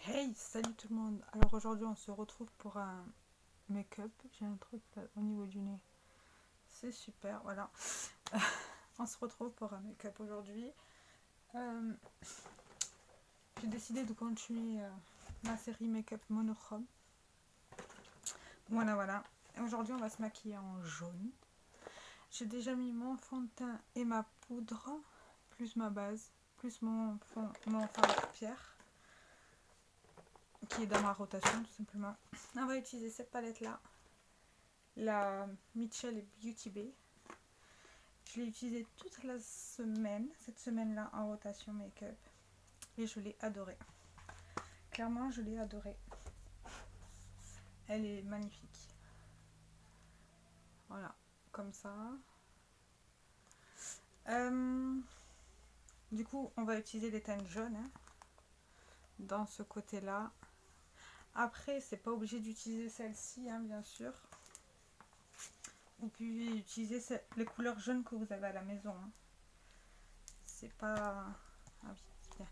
Hey, salut tout le monde. Alors aujourd'hui on se retrouve pour un make-up. J'ai un truc là au niveau du nez. C'est super, voilà. On se retrouve pour un make-up aujourd'hui. Euh, j'ai décidé de continuer ma série make-up monochrome. Voilà. Et aujourd'hui on va se maquiller en jaune. J'ai déjà mis mon fond de teint et ma poudre, plus ma base, plus mon fard de paupières, qui est dans ma rotation tout simplement. On va utiliser cette palette là, la Mitchell Beauty Bay. Je l'ai utilisée toute la semaine, cette semaine-là en rotation make-up, et je l'ai adorée. Clairement, je l'ai adorée. Elle est magnifique. Voilà, comme ça. Du coup, on va utiliser des teintes jaunes hein, dans ce côté-là. Après, c'est pas obligé d'utiliser celle-ci, hein, bien sûr. Vous pouvez utiliser les couleurs jaunes que vous avez à la maison. Hein. C'est pas... Ah oui, c'est bien.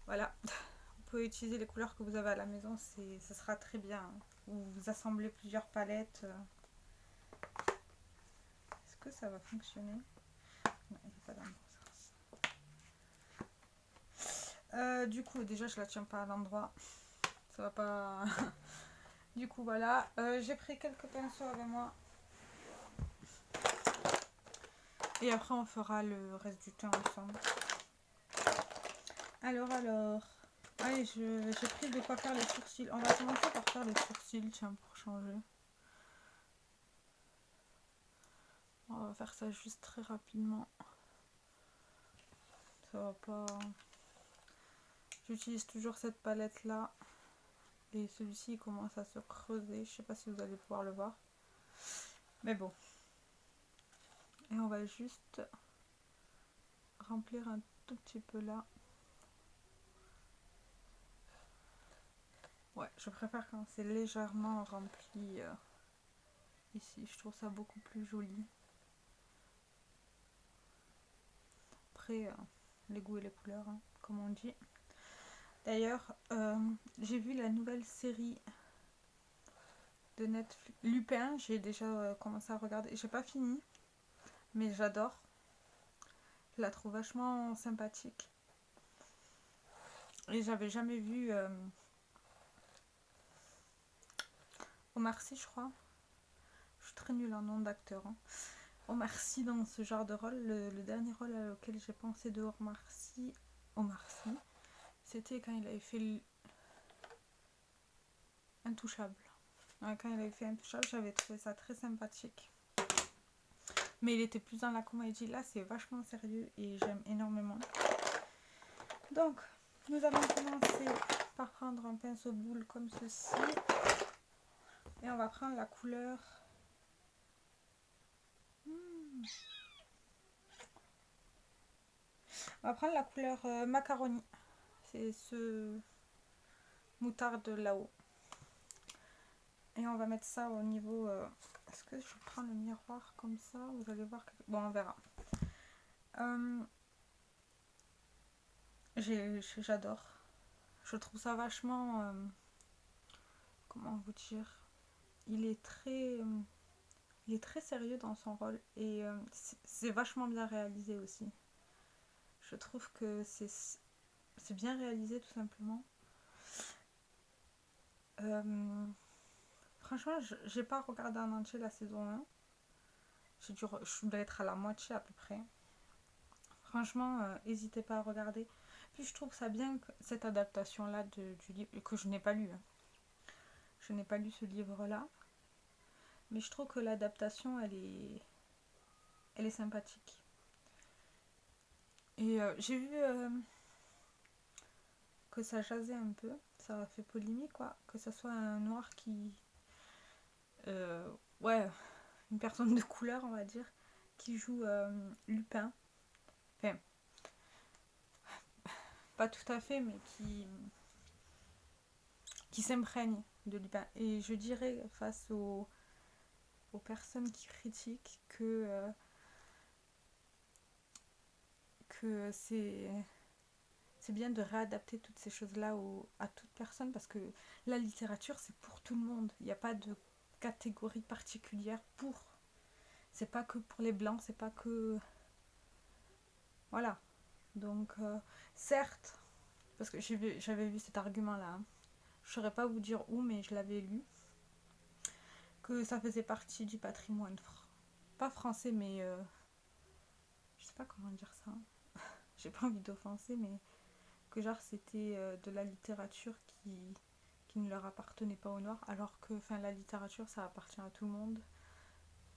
Voilà. Vous pouvez utiliser les couleurs que vous avez à la maison, ce sera très bien. Ou vous assemblez plusieurs palettes. Est-ce que ça va fonctionner? Non, il n'est pas dans le bon sens. Du coup, déjà, je la tiens pas à l'endroit. Ça va pas. Du coup, voilà. J'ai pris quelques pinceaux avec moi. Et après, on fera le reste du temps ensemble. Alors. Allez, j'ai pris de quoi faire les sourcils. On va commencer par faire les sourcils, tiens, pour changer. On va faire ça juste très rapidement. Ça va pas... J'utilise toujours cette palette là. Et celui-ci commence à se creuser. Je sais pas si vous allez pouvoir le voir. Mais bon. Et on va juste remplir un tout petit peu là. Ouais, je préfère quand c'est légèrement rempli ici. Je trouve ça beaucoup plus joli. Après, les goûts et les couleurs, hein, comme on dit. D'ailleurs, j'ai vu la nouvelle série de Netflix, Lupin. J'ai déjà commencé à regarder. J'ai pas fini, mais j'adore. Je la trouve vachement sympathique. Et j'avais jamais vu Omar Sy, je crois. Je suis très nulle en nom d'acteur. Hein. Omar Sy dans ce genre de rôle. Le dernier rôle auquel j'ai pensé de Omar Sy, c'était quand il avait fait Intouchable. Ouais, quand il avait fait Intouchable, j'avais trouvé ça très sympathique. Mais il était plus dans la comédie. Là, c'est vachement sérieux et j'aime énormément. Donc, nous allons commencer par prendre un pinceau boule comme ceci. Et on va prendre la couleur... On va prendre la couleur macaroni. C'est ce moutarde là-haut. Et on va mettre ça au niveau... Est-ce que je prends le miroir comme ça? Vous allez voir que... Bon, on verra. J'adore. Je trouve ça vachement... comment vous dire? Il est très sérieux dans son rôle. Et c'est vachement bien réalisé aussi. Je trouve que c'est bien réalisé tout simplement. Franchement, j'ai pas regardé en entier la saison 1. Je dois être à la moitié à peu près. Franchement, n'hésitez pas à regarder. Puis je trouve ça bien, cette adaptation-là du livre, que je n'ai pas lu. Hein. Je n'ai pas lu ce livre-là. Mais je trouve que l'adaptation, elle est sympathique. Et j'ai vu que ça jasait un peu. Ça a fait polémique, quoi. Que ça soit un noir qui... ouais, une personne de couleur, on va dire, qui joue Lupin. Enfin, pas tout à fait, mais qui s'imprègne de Lupin. Et je dirais, face aux personnes qui critiquent, que c'est c'est bien de réadapter toutes ces choses-là à toute personne, parce que la littérature, c'est pour tout le monde. Il n'y a pas de catégorie particulière pour. C'est pas que pour les blancs, c'est pas que... Voilà. Donc, certes, parce que j'avais vu cet argument-là, hein. Je ne saurais pas vous dire où, mais je l'avais lu, que ça faisait partie du patrimoine, pas français, mais je sais pas comment dire ça, hein. J'ai pas envie d'offenser, mais que genre c'était de la littérature qui ne leur appartenait pas aux Noirs, alors que la littérature, ça appartient à tout le monde.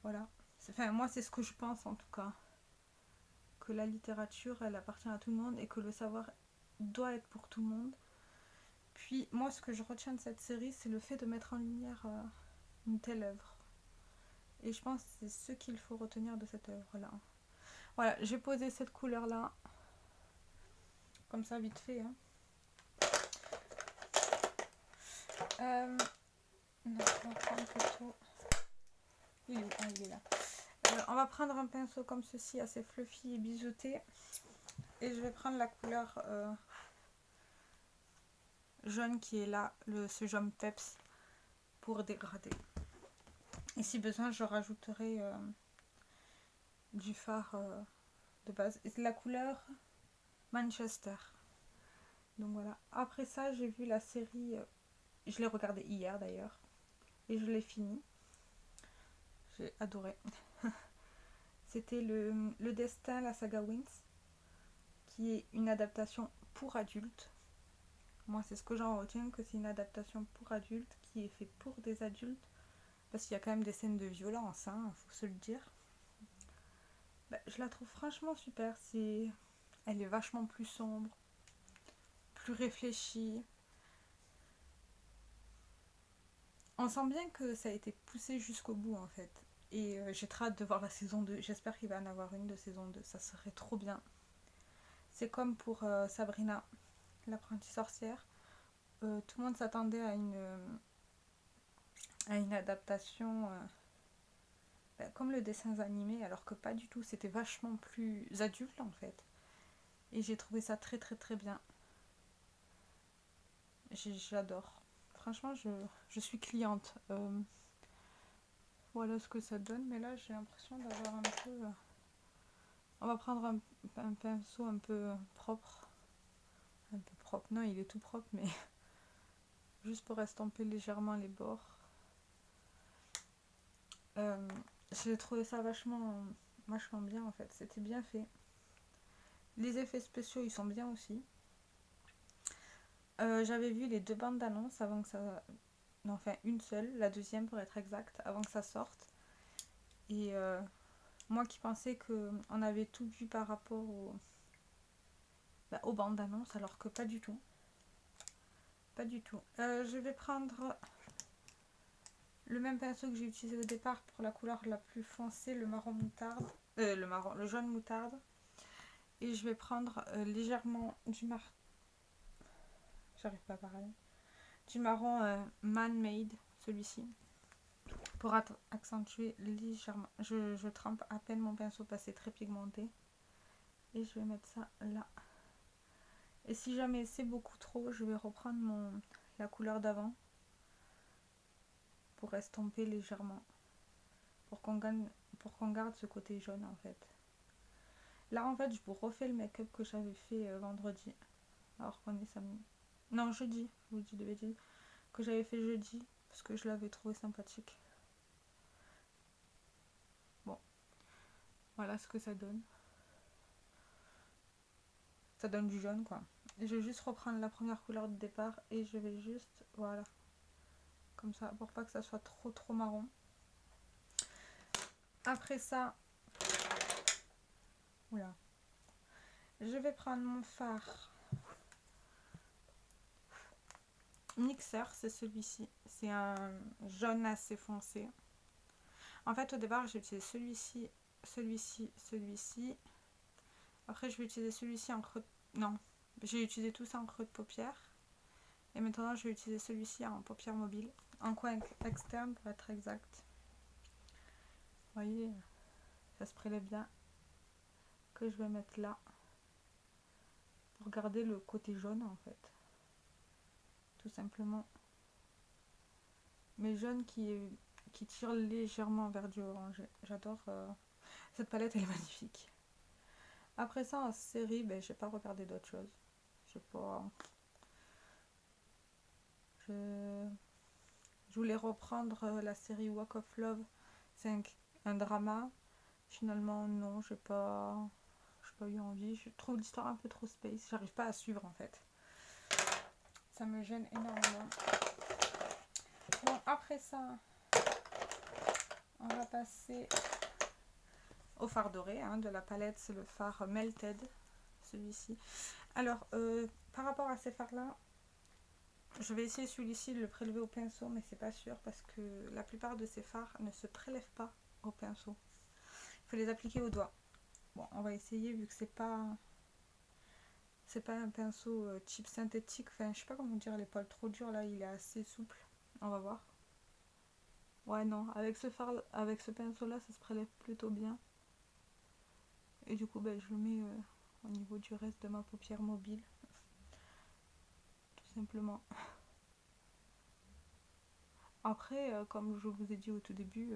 Voilà. Moi, c'est ce que je pense en tout cas. Que la littérature, elle appartient à tout le monde et que le savoir doit être pour tout le monde. Puis, moi, ce que je retiens de cette série, c'est le fait de mettre en lumière une telle œuvre. Et je pense que c'est ce qu'il faut retenir de cette œuvre-là. Voilà, j'ai posé cette couleur-là. Comme ça, vite fait. Hein. Non, on va prendre plutôt... Oui, il est là. On va prendre un pinceau comme ceci, assez fluffy et biseauté. Et je vais prendre la couleur jaune qui est là, ce jaune peps, pour dégrader. Et si besoin, je rajouterai du fard de base. Et c'est la couleur Manchester. Donc voilà. Après ça, j'ai vu la série, je l'ai regardée hier d'ailleurs, et je l'ai fini. J'ai adoré. C'était le Destin, la saga Wings, qui est une adaptation pour adultes. Moi, c'est ce que j'en retiens, que c'est une adaptation pour adultes, qui est faite pour des adultes, parce qu'il y a quand même des scènes de violence, hein, faut se le dire. Je la trouve franchement super. Elle est vachement plus sombre, plus réfléchie. On sent bien que ça a été poussé jusqu'au bout en fait. Et j'ai très hâte de voir la saison 2. J'espère qu'il va y en avoir une de saison 2. Ça serait trop bien. C'est comme pour Sabrina, l'apprentie sorcière. Tout le monde s'attendait à une adaptation comme le dessin animé, alors que pas du tout. C'était vachement plus adulte en fait. Et j'ai trouvé ça très très très bien. J'adore. Franchement, je suis cliente. Voilà ce que ça donne. Mais là, j'ai l'impression d'avoir un peu... On va prendre un pinceau un peu propre. Un peu propre. Non, il est tout propre, mais juste pour estomper légèrement les bords. J'ai trouvé ça vachement bien en fait. C'était bien fait. Les effets spéciaux, ils sont bien aussi. J'avais vu les 2 bandes d'annonce avant que ça... Non, enfin une seule, la deuxième pour être exact, avant que ça sorte. Et moi qui pensais qu'on avait tout vu par rapport aux bandes d'annonce, alors que pas du tout. Pas du tout. Je vais prendre le même pinceau que j'ai utilisé au départ pour la couleur la plus foncée, le marron moutarde. Le jaune moutarde. Et je vais prendre légèrement du marron. J'arrive pas à parler. Du marron man-made, celui-ci. Pour accentuer légèrement. Je trempe à peine mon pinceau parce que c'est très pigmenté. Et je vais mettre ça là. Et si jamais c'est beaucoup trop, je vais reprendre la couleur d'avant pour estomper légèrement. Pour qu'on garde ce côté jaune en fait. Là en fait je vous refais le make-up que j'avais fait vendredi. Alors qu'on est samedi. Non, jeudi, je vous dis de bêtises. Que j'avais fait jeudi parce que je l'avais trouvé sympathique. Bon, voilà ce que ça donne. Ça donne du jaune quoi. Et je vais juste reprendre la première couleur de départ et je vais juste, voilà, comme ça, pour pas que ça soit trop marron. Après ça, oula, je vais prendre mon fard mixeur, c'est celui-ci. C'est un jaune assez foncé. En fait, au départ, j'ai utilisé celui-ci, celui-ci, celui-ci. Après, je vais utiliser celui-ci en creux de... Non, j'ai utilisé tout ça en creux de paupière. Et maintenant, je vais utiliser celui-ci en paupière mobile. En coin externe, pour être exact. Vous voyez, ça se prélève bien. Que je vais mettre là. Regardez le côté jaune en fait, tout simplement. Mais jaune qui tire légèrement vers du orange. J'adore. Cette palette, elle est magnifique. Après ça, en série, ben, j'ai pas regardé d'autres choses. Je sais pas. Je voulais reprendre la série Walk of Love. C'est un drama. Finalement, non, j'ai pas eu envie. Je trouve l'histoire un peu trop space. J'arrive pas à suivre en fait. Ça me gêne énormément. Bon, après ça, on va passer au fard doré de la palette. C'est le fard Melted, celui-ci. Alors, par rapport à ces fards-là, je vais essayer celui-ci de le prélever au pinceau, mais c'est pas sûr parce que la plupart de ces fards ne se prélèvent pas au pinceau. Il faut les appliquer au doigt. Bon, on va essayer vu que c'est pas un pinceau type synthétique. Enfin, je sais pas comment dire, les poils trop durs là, il est assez souple. On va voir. Ouais, non, avec ce pinceau-là, ça se prélève plutôt bien. Et du coup, ben, je le mets au niveau du reste de ma paupière mobile. Tout simplement. Après, comme je vous ai dit au tout début,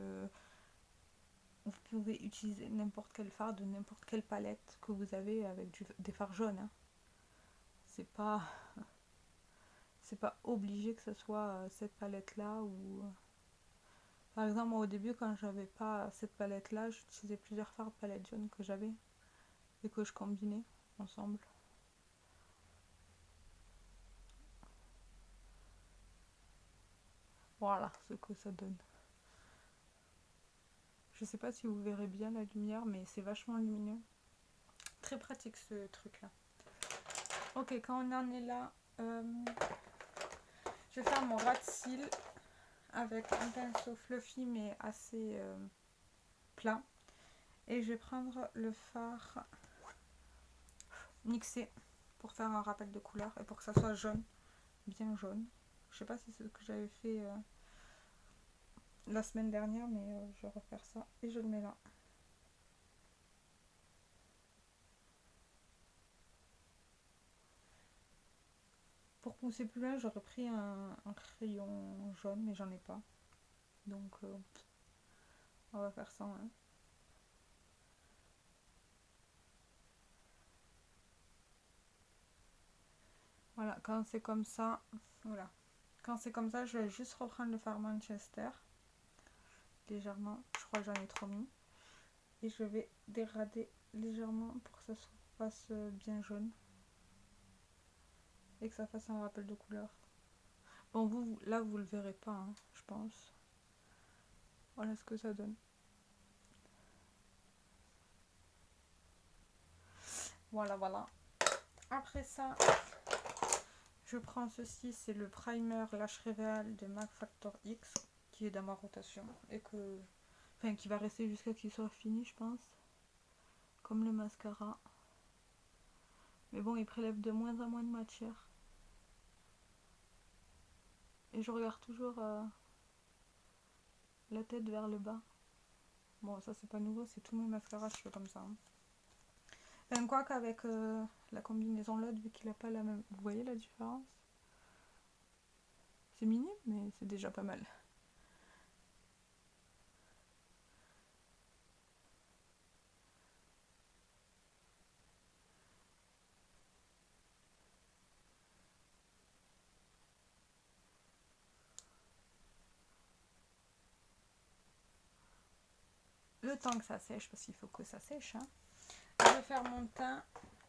vous pouvez utiliser n'importe quel fard de n'importe quelle palette que vous avez avec des fards jaunes. Hein. C'est pas obligé que ce soit cette palette-là ou... Par exemple, moi, au début, quand j'avais pas cette palette-là, j'utilisais plusieurs fards de palette jaune que j'avais et que je combinais ensemble. Voilà ce que ça donne. Je sais pas si vous verrez bien la lumière, mais c'est vachement lumineux. Très pratique ce truc-là. Ok, quand on en est là, je vais faire mon ras de cils avec un pinceau fluffy mais assez plat. Et je vais prendre le fard mixé pour faire un rappel de couleur et pour que ça soit jaune, bien jaune. Je sais pas si c'est ce que j'avais fait la semaine dernière, mais je vais refaire ça et je le mets là. Pour pousser plus loin, j'aurais pris un crayon jaune, mais j'en ai pas. Donc, on va faire ça. Hein. Voilà, quand c'est comme ça, voilà. Quand c'est comme ça, je vais juste reprendre le fard Manchester. Légèrement, je crois que j'en ai trop mis. Et je vais dégrader légèrement pour que ça se fasse bien jaune. Et que ça fasse un rappel de couleur. Bon, là, vous le verrez pas, hein, je pense. Voilà ce que ça donne. Voilà, voilà. Après ça, je prends ceci, c'est le primer Lash Reveal de MAC Factor X, qui est dans ma rotation. Et que... Enfin, qui va rester jusqu'à qu'il soit fini, je pense. Comme le mascara. Mais bon, il prélève de moins en moins de matière. Et je regarde toujours la tête vers le bas. Bon, ça c'est pas nouveau, c'est tous mes mascaras, je fais comme ça. Hein. Même quoi qu'avec la combinaison LOD, vu qu'il a pas la même... Vous voyez la différence? C'est minime, mais c'est déjà pas mal. Le temps que ça sèche, parce qu'il faut que ça sèche. Hein. Je vais faire mon teint.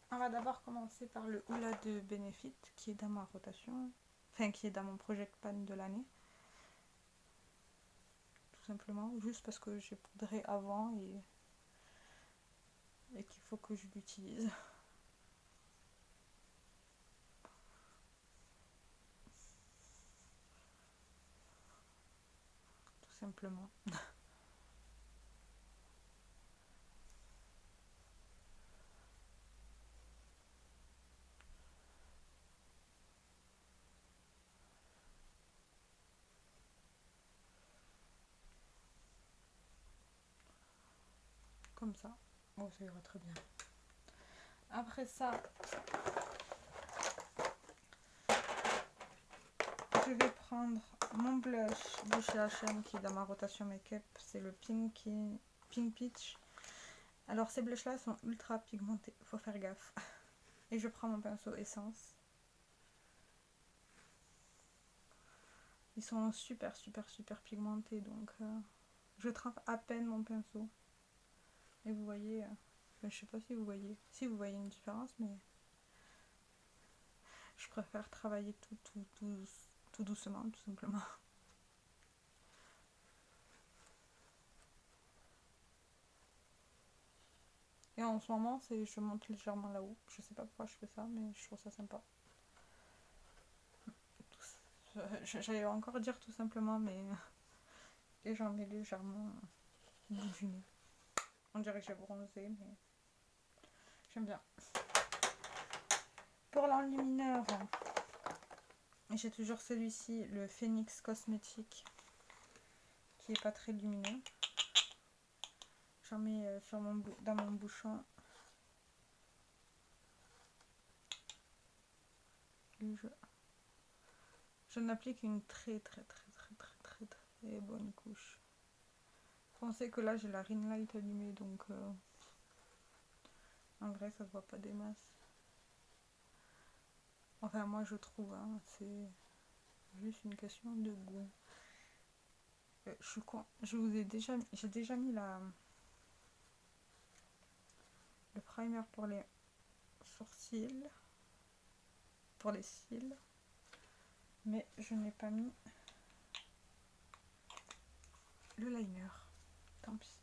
On va d'abord commencer par le Hoola de Benefit, qui est dans ma rotation. Enfin, qui est dans mon Project Pan de l'année. Tout simplement, juste parce que j'ai poudré avant et qu'il faut que je l'utilise. Tout simplement. Comme ça. Bon, ça ira très bien. Après ça, je vais prendre mon blush de chez H&M qui est dans ma rotation make-up. C'est le Pink Peach. Alors ces blushs là sont ultra pigmentés, faut faire gaffe. Et je prends mon pinceau Essence. Ils sont super pigmentés, donc je trempe à peine mon pinceau. Et vous voyez, je sais pas si vous voyez une différence, mais je préfère travailler tout doucement, tout simplement. Et en ce moment, je monte légèrement la houppe. Je sais pas pourquoi je fais ça, mais je trouve ça sympa. J'allais encore dire tout simplement, mais et j'en mets légèrement au bout du nez. On dirait que j'ai bronzé, mais j'aime bien. Pour l'enlumineur, j'ai toujours celui-ci, le Phoenix Cosmétique, qui est pas très lumineux. J'en mets dans mon bouchon. Et je n'applique une très bonne couche. Pensez que là j'ai la ring light allumée, donc en vrai ça se voit pas des masses. Enfin moi je trouve, hein, c'est juste une question de goût. Je suis con, j'ai déjà mis le primer pour les sourcils, pour les cils, mais je n'ai pas mis le liner. Tant pis.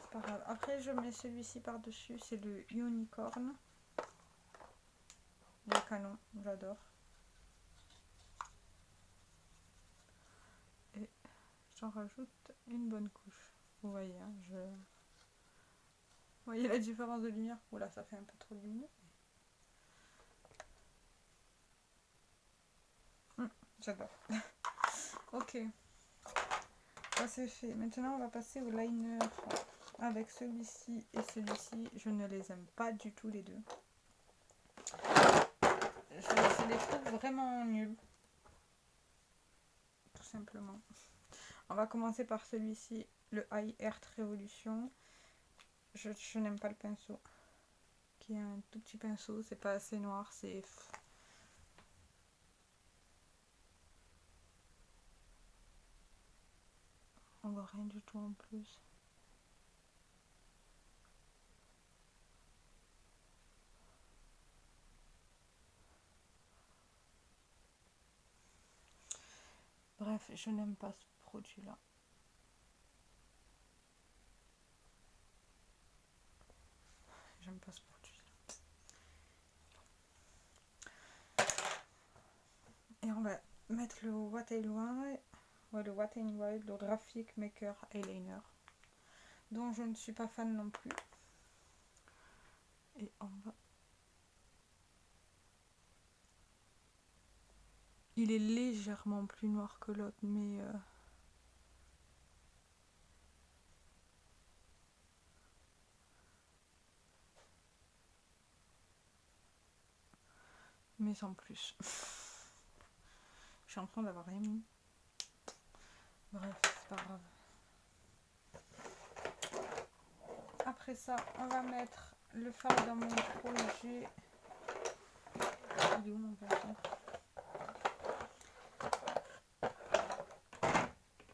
C'est pas grave. Après je mets celui-ci par dessus, c'est le Unicorn. Le canon, j'adore. Et j'en rajoute une bonne couche. Vous voyez, hein, vous voyez la différence de lumière? Oula, ça fait un peu trop lumineux. J'adore. Ok. Ça c'est fait. Maintenant, on va passer au liner avec celui-ci et celui-ci. Je ne les aime pas du tout les deux. Je les trouve vraiment nuls. Tout simplement. On va commencer par celui-ci, le High Earth Revolution. Je n'aime pas le pinceau. Qui est un tout petit pinceau, c'est pas assez noir, c'est... On voit rien du tout en plus. Bref, je n'aime pas ce produit-là. J'aime pas ce produit-là. Et on va mettre le Wet n Wild, le Wet n Wild, le Graphic Maker Eyeliner, dont je ne suis pas fan non plus. Et on va... Il est légèrement plus noir que l'autre, mais... mais sans plus. Je suis en train d'avoir rien mis. Bref, c'est pas grave. Après ça, on va mettre le fard dans mon projet. Il est où mon pinceau?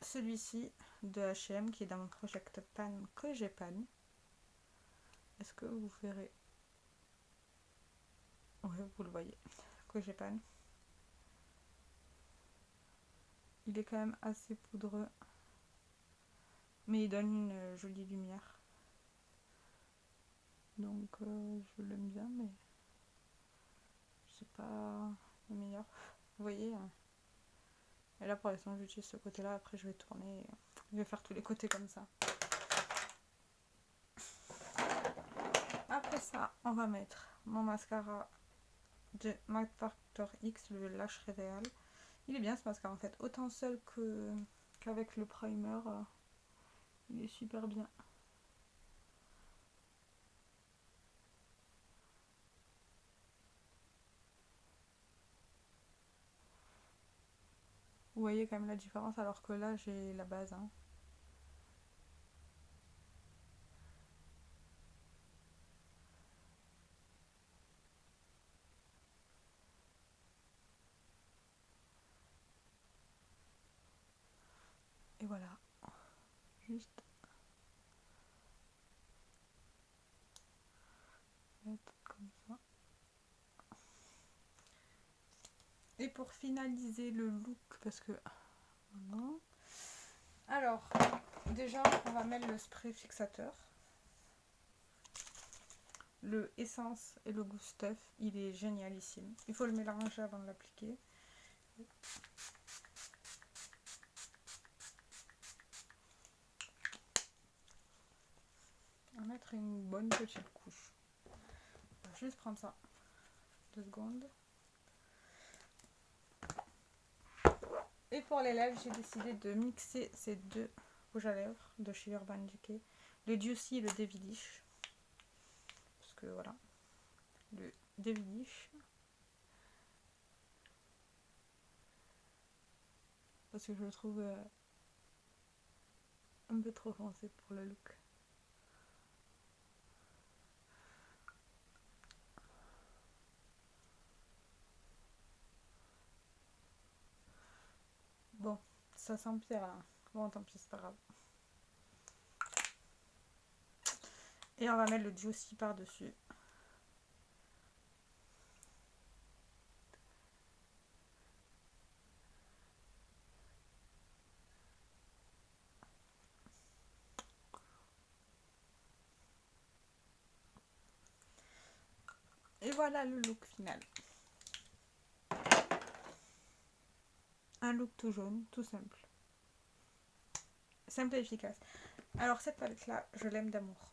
Celui-ci de H&M qui est dans mon Project Pan que j'ai pan. Est-ce que vous verrez? Oui, vous le voyez. Que j'ai pan. Il est quand même assez poudreux. Mais il donne une jolie lumière. Donc je l'aime bien, mais c'est pas le meilleur. Vous voyez, et là pour l'instant j'utilise ce côté là, après je vais tourner et je vais faire tous les côtés comme ça. Après ça, on va mettre mon mascara de Mac Factor X, le Lash Reveal. Il est bien ce mascara en fait, autant seul qu'avec le primer, il est super bien. voyez quand même la différence, alors que là j'ai la base, hein. Et voilà, juste mettre comme ça. Et pour finaliser le look, parce que non. Alors déjà on va mettre le spray fixateur. Le Essence et le Good Stuff, il est génialissime. Il faut le mélanger avant de l'appliquer. On va mettre une bonne petite couche. On va juste prendre ça 2 secondes. Et pour les lèvres, j'ai décidé de mixer ces deux rouges à lèvres de chez Urban Decay, le Juicy et le Devilish. Parce que voilà, le Devilish. Parce que je le trouve un peu trop foncé pour le look. Bon, ça s'empire là. Bon, tant pis, c'est pas grave. Et on va mettre le Juicy par-dessus. Et voilà le look final. Un look tout jaune, tout simple. Simple et efficace. Alors cette palette là, je l'aime d'amour.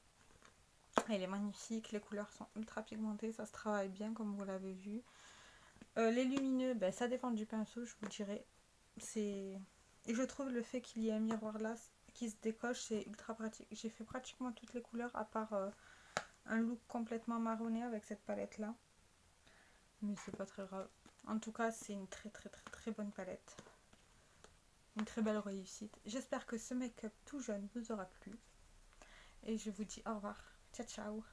Elle est magnifique, les couleurs sont ultra pigmentées, ça se travaille bien comme vous l'avez vu. Les lumineux, ben, ça dépend du pinceau, je vous dirais. Et je trouve le fait qu'il y ait un miroir là qui se décoche, c'est ultra pratique. J'ai fait pratiquement toutes les couleurs à part un look complètement marronné avec cette palette là. Mais c'est pas très grave. En tout cas, c'est une très bonne palette. Une très belle réussite. J'espère que ce make-up tout jeune vous aura plu. Et je vous dis au revoir. Ciao ciao.